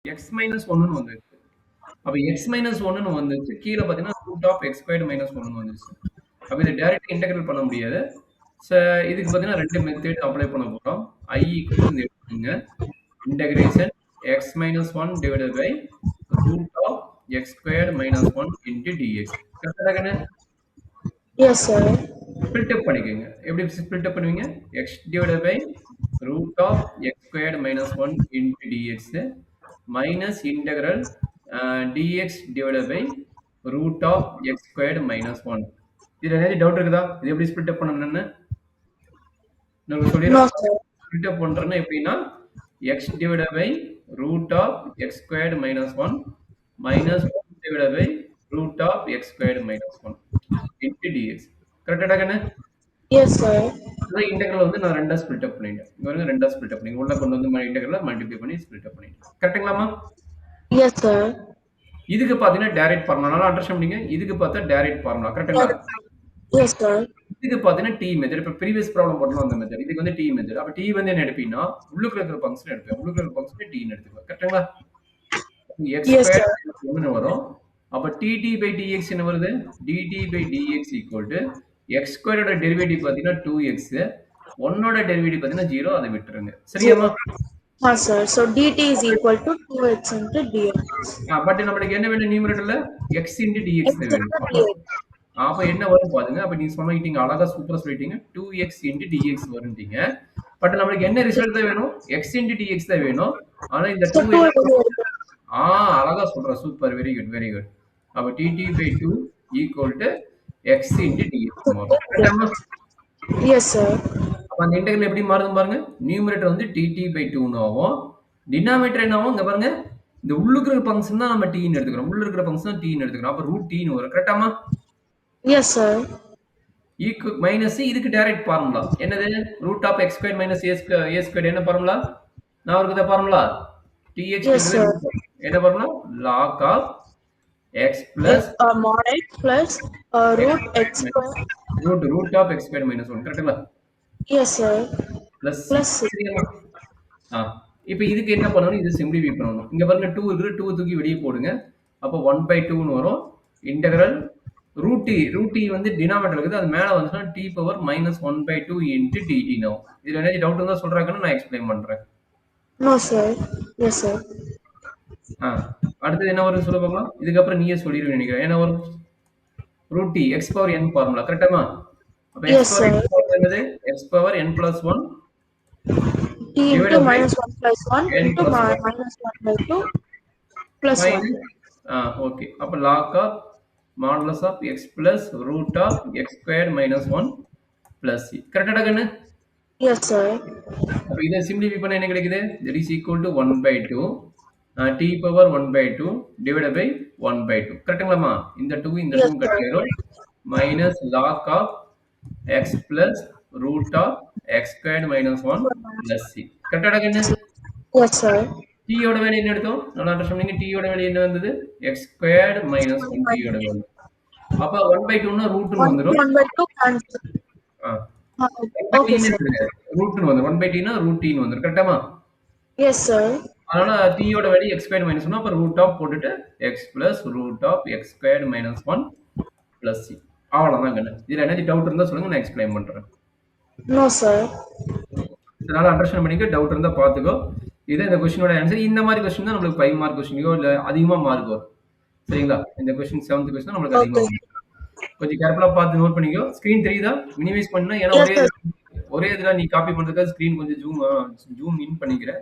X minus ஒன்னு வந்துருச்சு. அப்ப எக்ஸ் மைனஸ் ஒன்னு வந்துருச்சு. கீழ பார்த்தீங்கன்னா root of X squared minus ஒன்னு வந்துருச்சு. அப்ப இத டைரக்ட்டா இன்டகிரல் பண்ண முடியாது. ச இதுக்கு பார்த்தீங்கன்னா 2 மெத்தட் அப்ளை பண்ண போறோம். I ஈக்குவல் டு இந்த எடுத்துக்கங்க. Integration X minus 1 divided by root of X squared minus 1 into dx. கரெக்ட்டா தானே? Yes, sir. ஸ்பிளிட் அப் பண்ணிக்கோங்க. எப்படி ஸ்பிளிட் அப் பண்ணுவீங்க? x divided by root of X squared minus 1 into dx minus integral dx divided by root of X squared minus 1. இதுல ஏதாவது doubt இருக்குதா? இது எப்படி ஸ்பிளிட் அப் பண்ணணும்னு? நான் No, சொல்லிடுறேன். sir. ஸ்பிளிட் அப் பண்றேன்னா எப்படின்னா x divided by root of X squared minus 1 minus 1 divided by root of X squared minus 1 into dx. கரெக்டா கண்ணு? Yes, sir. அதான் இன்டெக்ரல் வந்து நான் ரெண்டா ஸ்பிளிட் அப் பண்ணிட்டேன். இங்க பாருங்க ரெண்டா ஸ்பிளிட் அப் பண்ணி உள்ள கொண்டு வந்து இன்டெக்ரல்ல மல்டிப்ளை பண்ணி ஸ்பிளிட் அப் பண்ணிட்டேன். கரெக்ட்டுங்களாமா? Yes, sir. இதுக்கு பாத்தீங்கன்னா டைரக்ட் ஃபார்முலா. நல்லா அண்டர்ஸ்டாண்ட் பண்ணீங்க. இதுக்கு பார்த்தா டைரக்ட் ஃபார்முலா. கரெக்ட்டுங்களா? Yes, sir. இதுக்கு பாத்தீங்கன்னா டி மெத்தட். இப்ப ப்ரீவியஸ் ப்ராப்ளம் போட்டோம் அந்த மெத்தட். இதுக்கு வந்து டி மெத்தட். அப்ப டி வந்து என்ன எடுப்பீங்கன்னா உள்ளுக்குள்ள இருக்கிற ஃபங்க்ஷன் எடுப்பேன். உள்ளுக்குள்ள இருக்கிற ஃபங்க்ஷன் டி ன்னு எடுத்துக்குவேன். கரெக்ட்டுங்களா? X Yes, square sir. Minus 1 வரும். அப்ப dt பை dx என்ன வருது? dt by dx equal to X ஸ்கொயரோட டெரிவேட்டிவ் பாத்தீங்கன்னா 2x 1 ஓட டெரிவேட்டிவ் பாத்தீங்கன்னா 0. அதை விட்டுருங்க. சரியாமா? Sir. So dt is equal to 2x into dx. But நம்மளுக்கு என்ன வேணும் நியூமரேட்டர்ல? x into dx X தான் into வேணும். dx. அப்ப என்ன வரும் பாருங்க. அப்ப நீங்க சொல்லிட்டீங்க அழகா சூப்பரா சொல்லிட்டீங்க. 2x into dx வரும்ட்டீங்க. பட் நம்மளுக்கு என்ன ரிசல்ட் தான் வேணும்? x into dx தான் வேணும். ஆனா இந்த So 2 2 என்ன அழகா சொல்ற. Super. Very good. Very good. அப்ப dt by 2 equal to x into dx மாறும். கரெக்டாமா? Yes, sir. அப்ப அந்த இன்டெகிரல் எப்படி மாறுது பாருங்க. நியூமரேட்டர் வந்து dt by 2 ன்னு ஆகும். டினாமினேட்டர் என்ன ஆகும்? இங்க பாருங்க. இந்த உள்ளுக்குற ஃபங்க்ஷன் தான் நம்ம t ன்னு எடுத்துக்கிறோம். உள்ள இருக்கிற ஃபங்க்ஷன் தான் t ன்னு எடுத்துக்கிறோம். அப்ப ரூட் t ன்னு வரும். கரெக்டாமா? Yes, sir. மைனஸ் இதுக்கு டைரக்ட் ஃபார்முலா. என்னது? Root of X square minus A square என்ன ஃபார்முலா? நான் இருக்குதா ஃபார்முலா? tx Yes, sir. என்ன formula? log of x plus Mod x plus root x square. root of x squared minus 1. கரெக்ட்டுங்களா? Yes, sir. plus Plus 6. சரியாமா? இப்போ இதுக்கு என்ன பண்ணணும்? இது சிம்பிளிஃபை பண்ணணும். இங்க பாருங்க 2 இருக்கு. 2 தூக்கி வெளிய போடுங்க. அப்ப 1/2 ன்னு வரும். இன்டெகிரல் ரூட் t வந்து டினாமினேட்டர் இருக்குது. அது மேல வந்துச்சுனா t பவர் -1/2 into dt ன்னு ஆகும். இதுல ஏதாவது டவுட் இருந்தா சொல்றாங்கன்னு நான் எக்ஸ்பிளைன் பண்றேன். No, sir. Yes, sir. அடுத்து என்ன வரும்னு சொல்ல பார்க்கலாம். இதுக்கு அப்புறம் நீயே சொல்லிடுவீங்க நினைக்கிறேன். என்ன வரும்? Root t x power n formula. கரெக்ட்டாமா? அப்ப x Yes, power sir. n என்னது? x power n plus 1 t into divided by -1 plus 1 n into plus 1 -1/2 plus 1. minus okay. அப்ப log of modulus of x plus root of x squared minus 1 plus c. கரெக்டாடா கண்ணு? Yes, sir. அப்ப இதை simplify பண்ண என்ன கிடைக்குது? that is equal to 1/2 t power 1/2 divided by 1/2. கரெக்ட்டுங்களாமா? இந்த 2 இந்த 2 cut ஆயிரும். minus log of x plus root of x squared minus 1 plus c. கரெக்டாடா கண்ணு? Yes, sir. t யோட வேல்யூ என்ன எடுத்தோம்? நல்லா அண்டர்ஸ்டாண்ட் பண்ணீங்க. t யோட வேல்யூ என்ன வந்தது? x squared minus 1 t யோட வேல்யூ. அப்ப 1/2 னா ரூட் ன்னு வந்துரும். 1/2 cancel. Okay, sir. ரூட் ன்னு வந்துரும். 1/t னா ரூட் t ன்னு வந்துரும். கரெக்ட்டாமா? Yes, sir. அதனால t யோட வேல்யூ x squared minus 1 அப்ப ரூட் ஆஃப் போட்டுட்டு x plus root of x squared minus 1 plus c. அவ்வளவுதான் கண்ணு. இதுல என்ன டவுட் இருந்தா சொல்லுங்க நான் எக்ஸ்பிளைன் பண்றேன். No, sir. இதனால அண்டர்ஸ்டாண்ட் பண்ணிக்க. டவுட் இருந்தா பாத்துக்கோ. இது இந்த क्वेश्चनோட ஆன்சர். இந்த மாதிரி क्वेश्चन தான் நமக்கு 5 மார்க் क्वेश्चनோ இல்ல அதிகமா மார்க் வரும். சரிங்களா? இந்த क्वेश्चन 7th क्वेश्चन நமக்கு அதிகமா வரும். கொஞ்சம் கேர்ஃபுல்லா பார்த்து நோட் பண்ணிக்கோ. ஸ்கிரீன் தெரியுதா? மினிமைஸ் பண்ணா ஏன்னா ஒரே இதுல நீ காப்பி பண்றதுக்கு ஸ்கிரீன் கொஞ்சம் ஜூம் இன் பண்ணிக்கிறேன்.